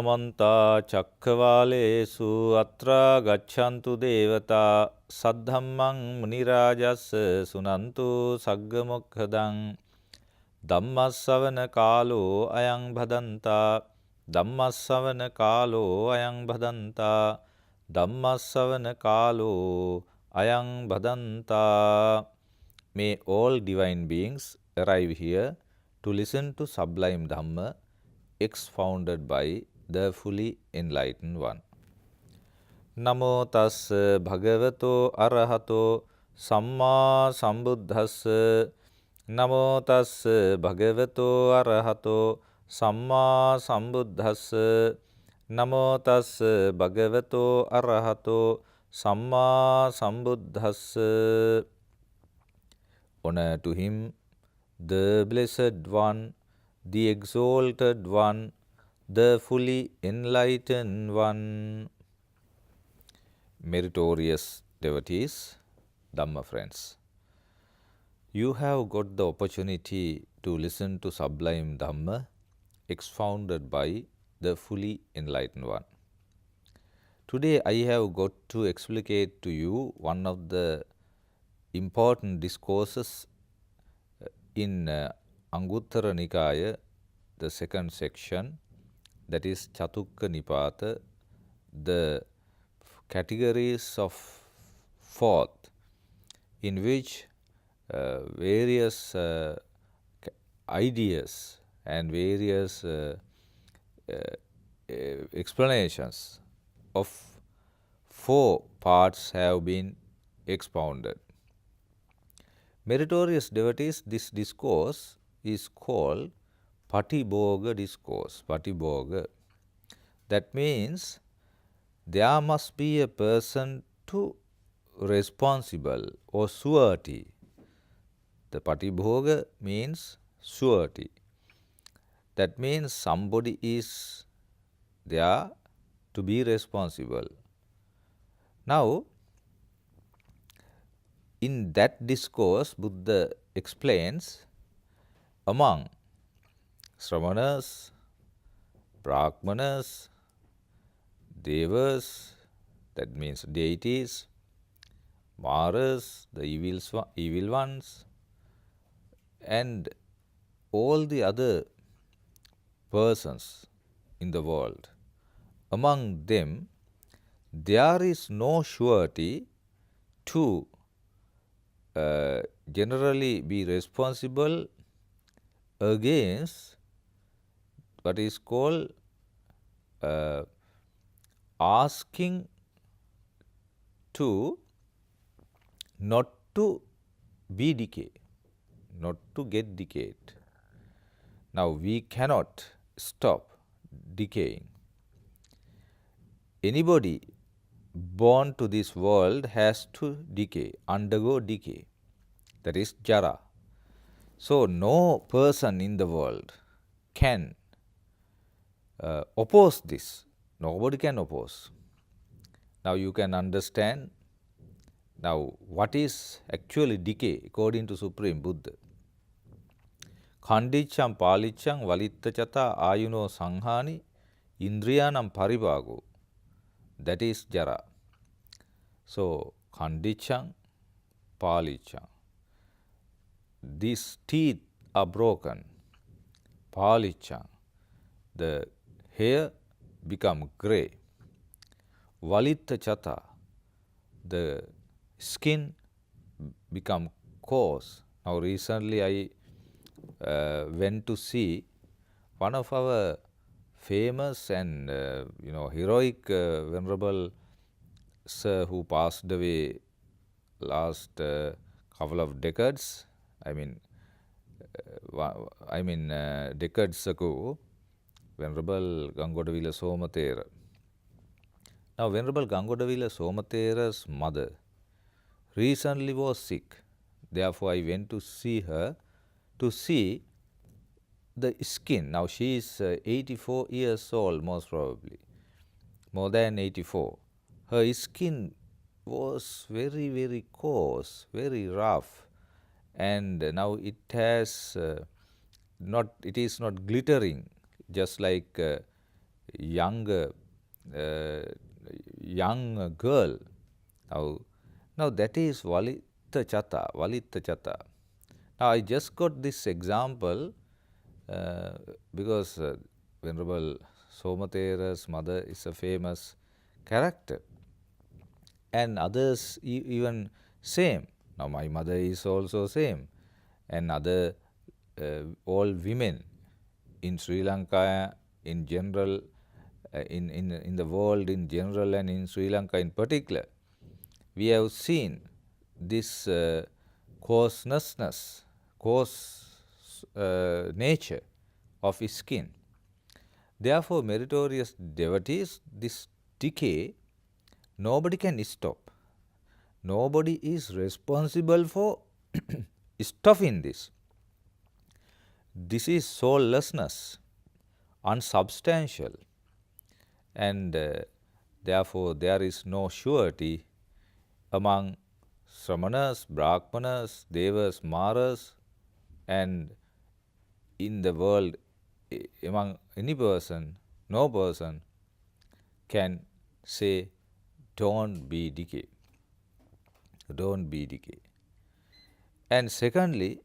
समन्ता चक्रवालेषु अत्रा गच्छन्तु देवता सद्धम्मं मुनिराजस्य सुनन्तु सग्गमुखदं धम्मස්සවන කාලෝ අයං භදන්තා ධම්මස්සවන කාලෝ අයං භදන්තා ධම්මස්සවන කාලෝ අයං භදන්තා. May all divine beings arrive here to listen to sublime Dhamma expounded by the fully enlightened one. Namo tassa bhagavato arahato samma sambuddhassa. Namo tassa bhagavato arahato samma sambuddhassa. Namo tassa bhagavato arahato samma sambuddhassa. Honor to him, the blessed one, the exalted one, the fully enlightened one. Meritorious devotees, Dhamma friends, you have got the opportunity to listen to sublime Dhamma expounded by the fully enlightened one. Today I have got to explicate to you one of the important discourses in Anguttara Nikaya, the second section, that is Chatukka Nipata, the categories of fourth, in which various ideas and various explanations of four parts have been expounded. Meritorious devotees, this discourse is called Patibhoga discourse. Patibhoga. That means there must be a person to responsible or surety. The Patibhoga means surety. That means somebody is there to be responsible. Now, in that discourse, Buddha explains among Sramanas, Brahmanas, Devas, that means deities, Maras, the evil ones, and all the other persons in the world. Among them, there is no surety to generally be responsible against what is called asking to not to be decay, not to get decayed. Now we cannot stop decaying. Anybody born to this world has to decay, undergo decay. That is jara. So no person in the world can oppose this. Nobody can oppose. Now you can understand now what is actually decay according to Supreme Buddha. Khandicham palicham valitta chata ayuno sanghani indriyanam paribago. That is jara. So khandicham palicham. These teeth are broken. Palicham. The hair become grey. Valitta chata. The skin become coarse. Now recently I went to see one of our famous and heroic venerable sir who passed away last couple of decades. Decades ago, Venerable Gangodavila Somathera. Now Venerable Gangodavila Somathera's mother recently was sick. Therefore I went to see her to see the skin. Now she is 84 years old, most probably, more than 84. Her skin was very, very coarse, very rough, and now it has it is not glittering just like younger young girl. Now that is Valitha Chatha. Now I just got this example because Venerable Somathera's mother is a famous character, and others even same. Now my mother is also same, and other all women in Sri Lanka in general, in the world in general, and in Sri Lanka in particular, we have seen this coarseness, coarse nature of skin. Therefore, meritorious devotees, this decay, nobody can stop. Nobody is responsible for stopping this. This is soullessness, unsubstantial, and therefore there is no surety among Sramanas, Brahmanas, Devas, Maras, and in the world among any person, no person can say, don't be decay. Don't be decay. And secondly,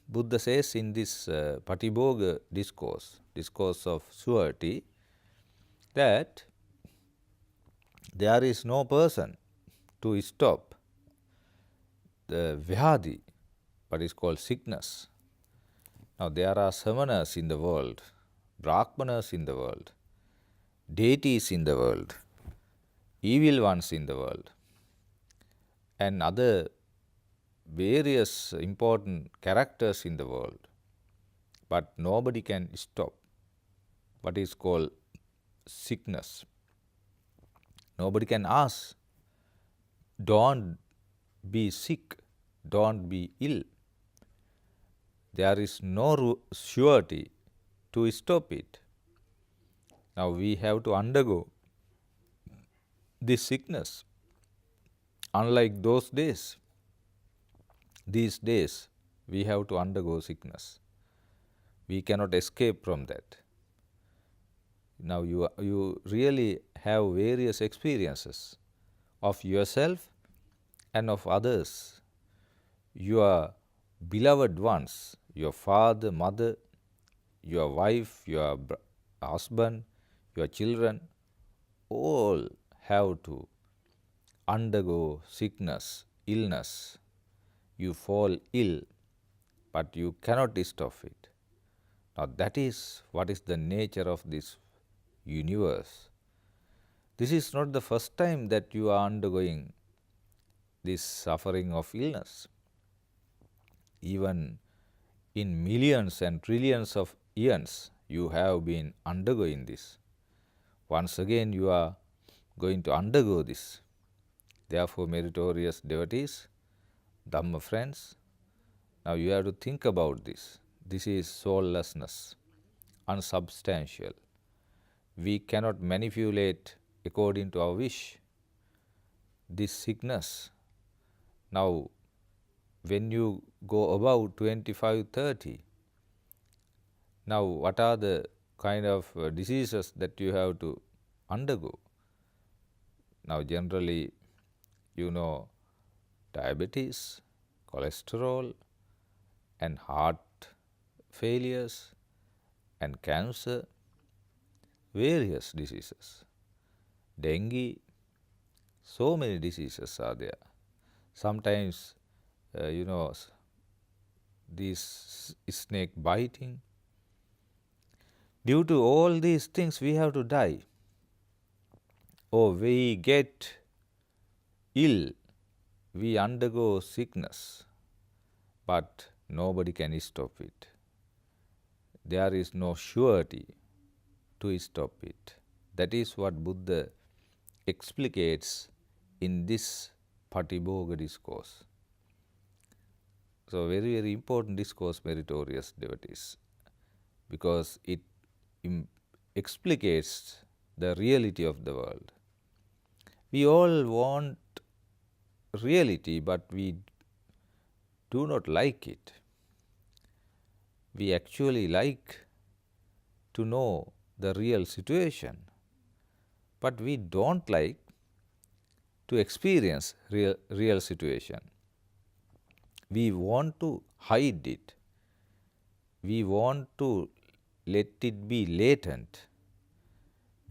Buddha says in this Patibhoga discourse of surety, that there is no person to stop the vyadhi, what is called sickness. Now there are samanas in the world, brahmanas in the world, deities in the world, evil ones in the world, and other various important characters in the world, but nobody can stop what is called sickness. Nobody can ask, don't be sick, don't be ill. There is no surety to stop it. Now we have to undergo this sickness. Unlike those days, these days we have to undergo sickness. We cannot escape from that. Now you really have various experiences of yourself and of others, your beloved ones, your father, mother, your wife, your husband, your children, all have to undergo sickness, illness. You fall ill, but you cannot stop it. Now that is what is the nature of this universe. This is not the first time that you are undergoing this suffering of illness. Even in millions and trillions of years, you have been undergoing this. Once again, you are going to undergo this. Therefore, meritorious devotees, Dhamma friends, now you have to think about this. This is soullessness, unsubstantial. We cannot manipulate according to our wish this sickness. Now, when you go above 25, 30, now what are the kind of diseases that you have to undergo? Now, generally, you know, diabetes, cholesterol, and heart failures, and cancer, various diseases, dengue, so many diseases are there. Sometimes, these snake biting. Due to all these things, we have to die. Or we get ill, we undergo sickness, but nobody can stop it. There is no surety to stop it. That is what Buddha explicates in this Patibhoga discourse. So, very, very important discourse, meritorious devotees, because it explicates the reality of the world. We all want reality, but we do not like it. We actually like to know the real situation, but we don't like to experience real situation. We want to hide it. We want to let it be latent.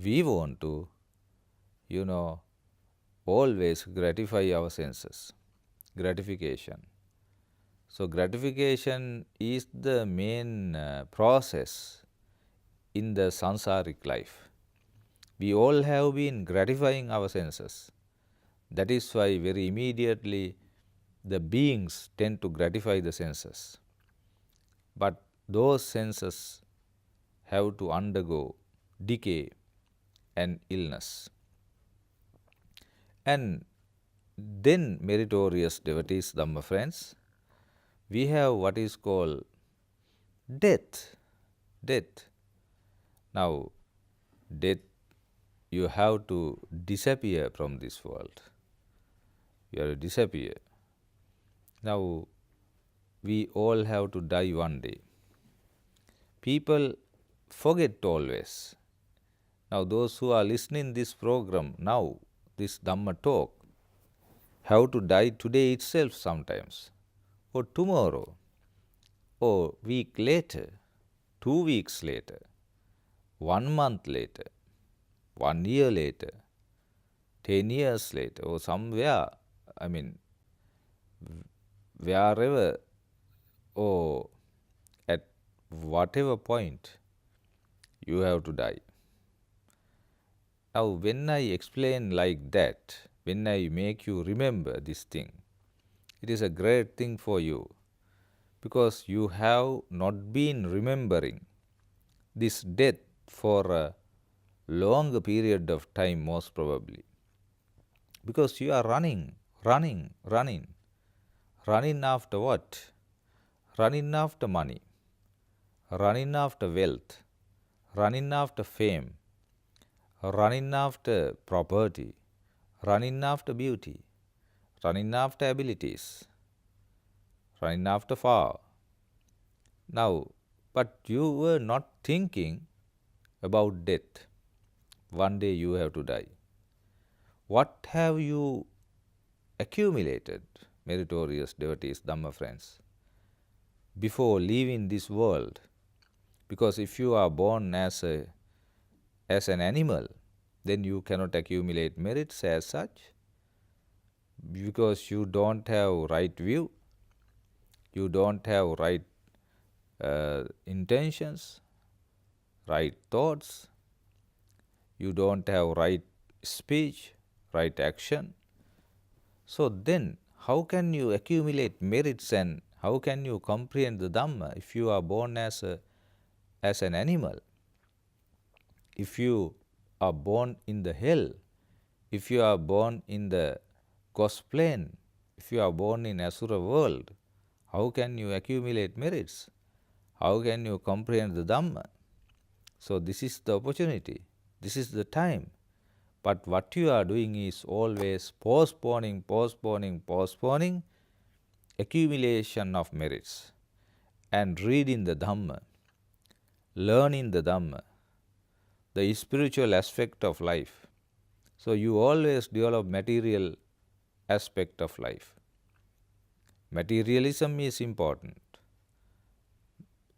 We want to, always gratify our senses. Gratification. So, gratification is the main process in the sansaric life. We all have been gratifying our senses. That is why very immediately the beings tend to gratify the senses. But those senses have to undergo decay and illness. And then, meritorious devotees, Dhamma friends, we have what is called death. Death. Now, death, you have to disappear from this world. You have to disappear. Now, we all have to die one day. People forget always. Now, those who are listening this program now, this Dhamma talk, have to die today itself sometimes, or tomorrow, or week later, 2 weeks later, 1 month later, 1 year later, 10 years later, or somewhere, wherever, or at whatever point you have to die. Now, when I explain like that, when I make you remember this thing, it is a great thing for you, because you have not been remembering this death for a longer period of time, most probably, because you are running after what? Running after money, running after wealth, running after fame, running after property, running after beauty, running after abilities, running after power. Now, but you were not thinking about death. One day you have to die. What have you accumulated, meritorious devotees, Dhamma friends, before leaving this world? Because if you are born as an animal, then you cannot accumulate merits as such, because you don't have right view, you don't have right intentions, right thoughts, you don't have right speech, right action. So then, how can you accumulate merits and how can you comprehend the Dhamma if you are born as an animal? If you are born in the hell, if you are born in the ghost plane, if you are born in Asura world, how can you accumulate merits? How can you comprehend the Dhamma? So this is the opportunity, this is the time. But what you are doing is always postponing accumulation of merits and reading the Dhamma, learning the Dhamma, the spiritual aspect of life. So you always develop material aspect of life. Materialism is important.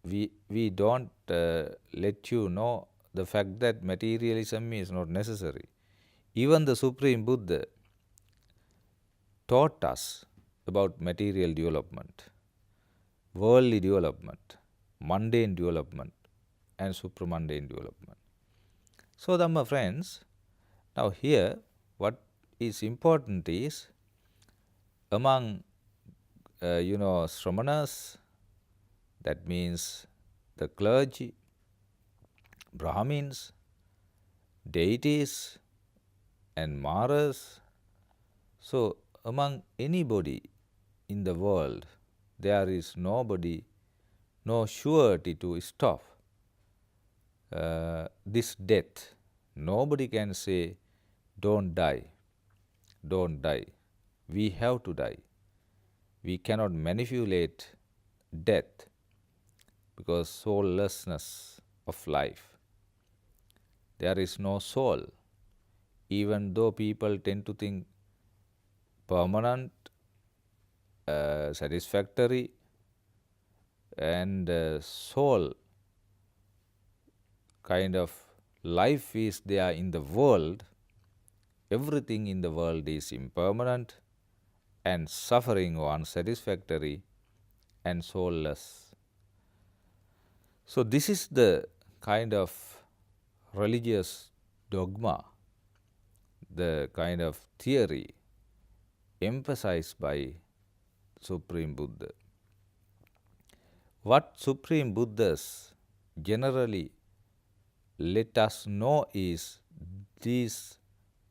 We don't let you know the fact that materialism is not necessary. Even the Supreme Buddha taught us about material development, worldly development, mundane development, and supramundane development. So, Dhamma friends, now here what is important is, among Sramanas, that means the clergy, Brahmins, deities, and Maras. So, among anybody in the world, there is nobody, no surety to stop this death. Nobody can say, don't die, don't die. We have to die. We cannot manipulate death, because soullessness of life. there is no soul. Even though people tend to think permanent, satisfactory, and soul kind of life is there in the world, everything in the world is impermanent and suffering or unsatisfactory and soulless. So, this is the kind of religious dogma, the kind of theory emphasized by Supreme Buddha. What Supreme Buddhas generally let us know is these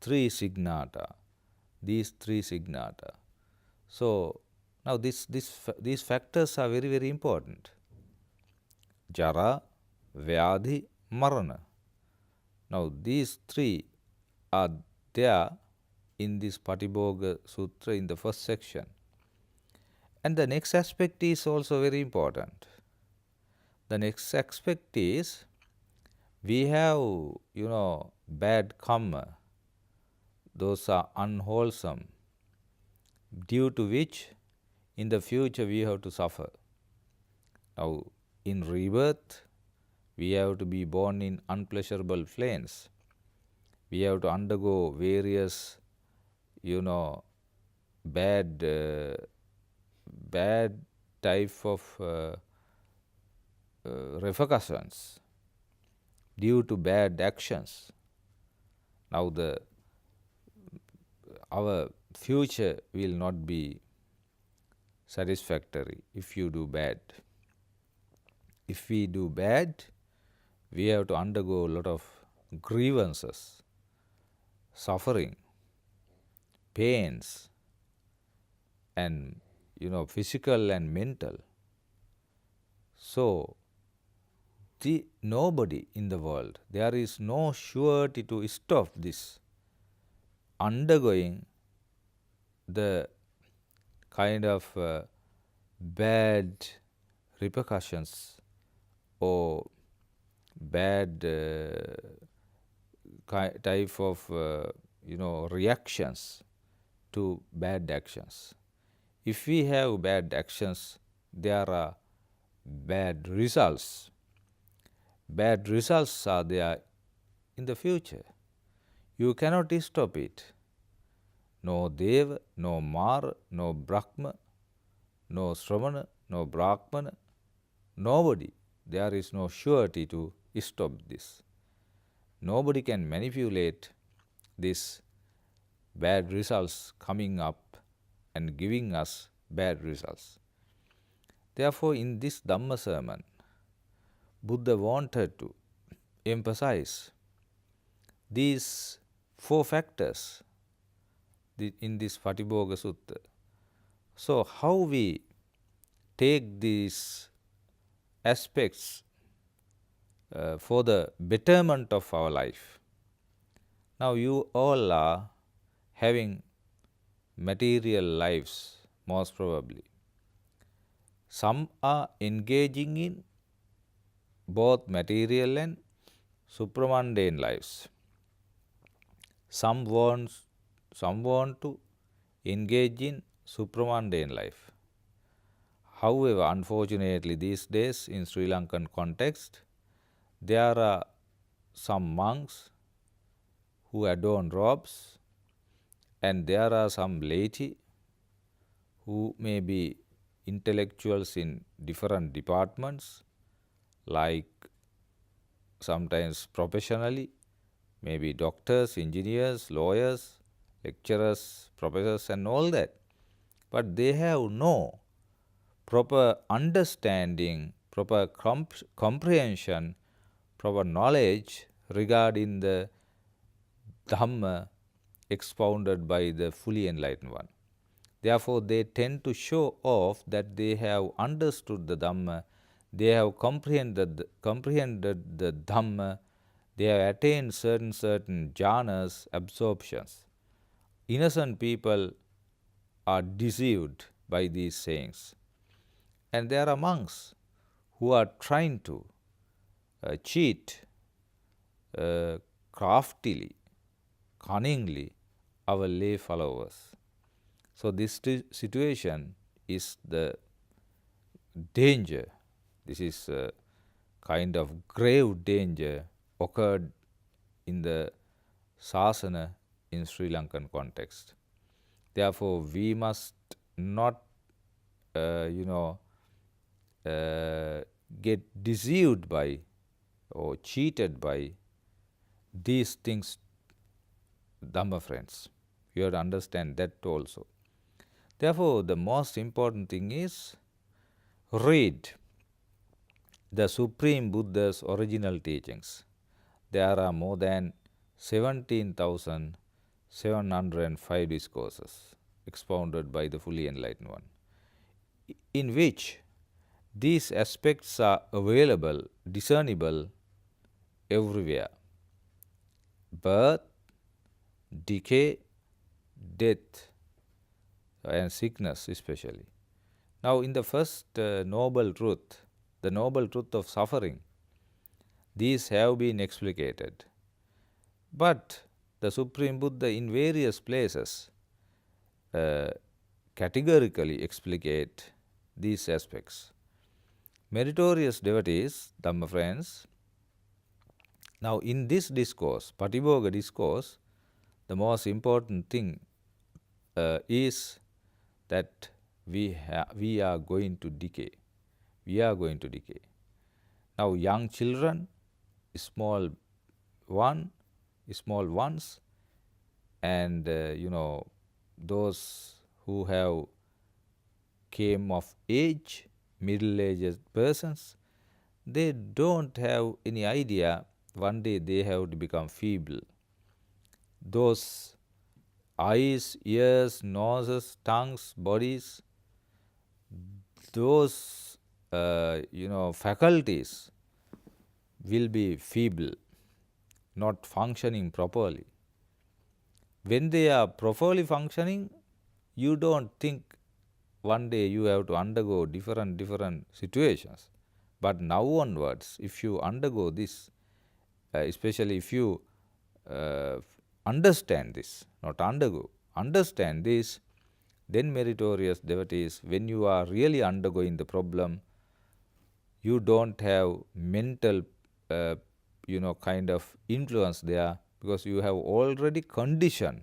three signata. So now these factors are very, very important. Jara, Vyadhi, Marana. Now these three are there in this Patibhoga Sutra in the first section. And the next aspect is also very important. The next aspect is we have, bad karma. Those are unwholesome, due to which in the future we have to suffer. Now, in rebirth, we have to be born in unpleasurable planes. We have to undergo various, bad type of repercussions due to bad actions. Now, our future will not be satisfactory if you do bad. If we do bad, we have to undergo a lot of grievances, suffering, pains, and physical and mental. So, nobody in the world, there is no surety to stop this undergoing the kind of bad repercussions or bad type of reactions to bad actions. If we have bad actions, there are bad results. Bad results are there in the future. You cannot stop it. No Deva, no Mara, no Brahma, no Sramana, no Brahmana, nobody. There is no surety to stop this. Nobody can manipulate these bad results coming up and giving us bad results. Therefore, in this Dhamma sermon, Buddha wanted to emphasize these four factors in this Patibhoga Sutta. So, how we take these aspects for the betterment of our life. Now, you all are having material lives, most probably. Some are engaging in both material and supramundane lives. Some want to engage in supramundane life. However, unfortunately, these days in Sri Lankan context, there are some monks who adorn robes, and there are some laity who may be intellectuals in different departments, like sometimes professionally, maybe doctors, engineers, lawyers, lecturers, professors, and all that. But they have no proper understanding, proper comprehension, proper knowledge regarding the Dhamma expounded by the fully enlightened one. Therefore, they tend to show off that they have understood the Dhamma, they have comprehended the Dhamma, they have attained certain jhanas, absorptions. Innocent people are deceived by these sayings. And there are monks who are trying to cheat craftily, cunningly our lay followers. So this situation is the danger. This is a kind of grave danger occurred in the Sasana in Sri Lankan context. Therefore, we must not, you know, get deceived by or cheated by these things, Dhamma friends. You have to understand that also. Therefore, the most important thing is read the Supreme Buddha's original teachings. There are more than 17,705 discourses expounded by the fully enlightened one, in which these aspects are available, discernible everywhere: birth, decay, death, and sickness, especially. Now, in the first noble truth, the noble truth of suffering, these have been explicated. But the Supreme Buddha, in various places, categorically explicate these aspects. Meritorious devotees, Dhamma friends, now in this discourse, Patibhoga discourse, the most important thing is that we are going to decay. We are going to decay. Now, young children, small ones, and those who have came of age, middle-aged persons, they don't have any idea one day they have to become feeble. Those eyes, ears, noses, tongues, bodies, those faculties will be feeble, not functioning properly. When they are properly functioning, you don't think one day you have to undergo different situations. But now onwards, if you undergo this, especially if you understand this, not undergo, understand this, then meritorious devotees, when you are really undergoing the problem, you don't have mental kind of influence there, because you have already conditioned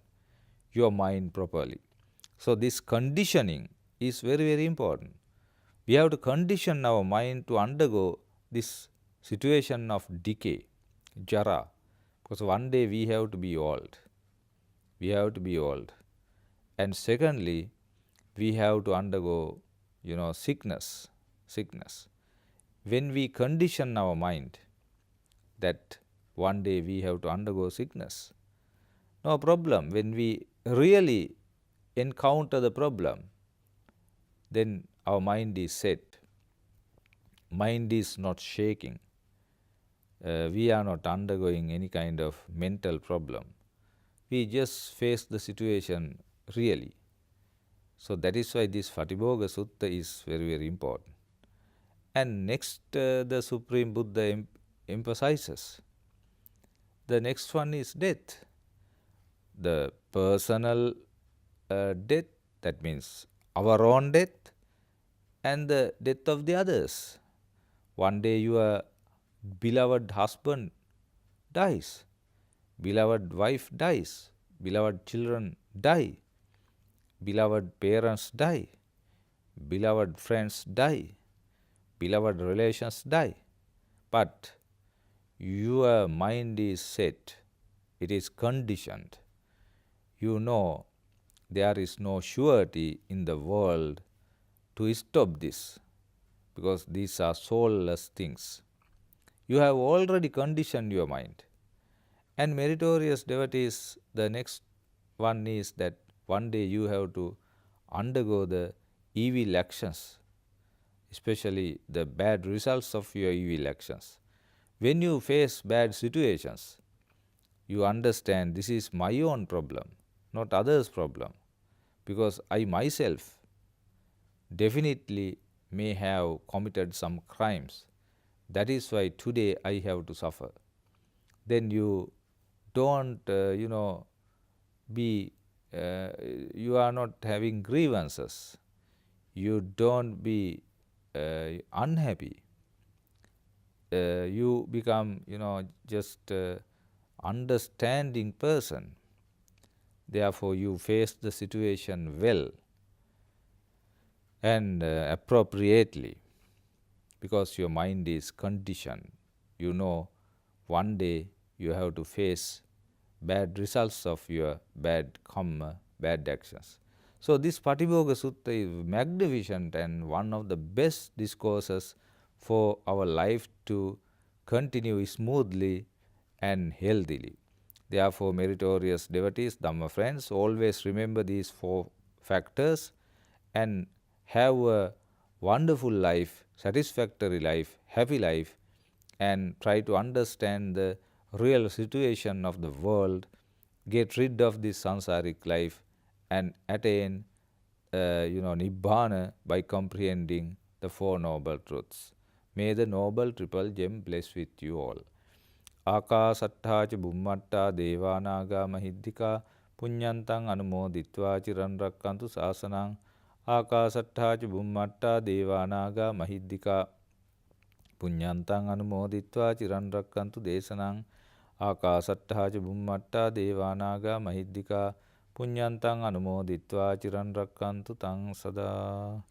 your mind properly. So this conditioning is very important. We have to condition our mind to undergo this situation of decay, jara, because one day we have to be old. We have to be old. And secondly, we have to undergo, sickness. When we condition our mind that one day we have to undergo sickness, no problem. When we really encounter the problem, then our mind is set. Mind is not shaking. We are not undergoing any kind of mental problem. We just face the situation really. So that is why this Patibhoga Sutta is very important. And next, the Supreme Buddha emphasizes. The next one is death. The personal death, that means our own death, and the death of the others. One day your beloved husband dies, beloved wife dies, beloved children die, beloved parents die, beloved friends die, beloved relations die. But your mind is set, it is conditioned. You know there is no surety in the world to stop this, because these are soulless things. You have already conditioned your mind. And meritorious devotees, the next one is that one day you have to undergo the evil actions, especially the bad results of your evil actions. When you face bad situations, you understand this is my own problem, not others' problem, because I myself definitely may have committed some crimes. That is why today I have to suffer. Then you don't, be, you are not having grievances. You don't be unhappy. You become, just understanding person. Therefore, you face the situation well and appropriately, because your mind is conditioned. You know, one day you have to face bad results of your bad karma, bad actions. So this Patibhoga Sutta is magnificent and one of the best discourses for our life to continue smoothly and healthily. Therefore, meritorious devotees, Dhamma friends, always remember these 4 factors and have a wonderful life, satisfactory life, happy life, and try to understand the real situation of the world, get rid of this sansaric life, and attain, Nibbana by comprehending the 4 noble truths. May the noble triple gem bless with you all. ආකාසට්ඨා ච බුම්මට්ඨා දේවානාගා මහිද්దికා පුඤ්ඤන්තං අනුමෝදිත්වා චිරන් රැක්කන්තු ශාසනං ආකාසට්ඨා ච බුම්මට්ඨා දේවානාගා මහිද්దికා පුඤ්ඤන්තං අනුමෝදිත්වා චිරන් රැක්කන්තු දේශනං ආකාසට්ඨා ච බුම්මට්ඨා දේවානාගා මහිද්దికා පුඤ්ඤන්තං අනුමෝදිත්වා චිරන් රැක්කන්තු තං සදා.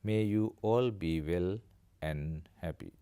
May you all be well and happy.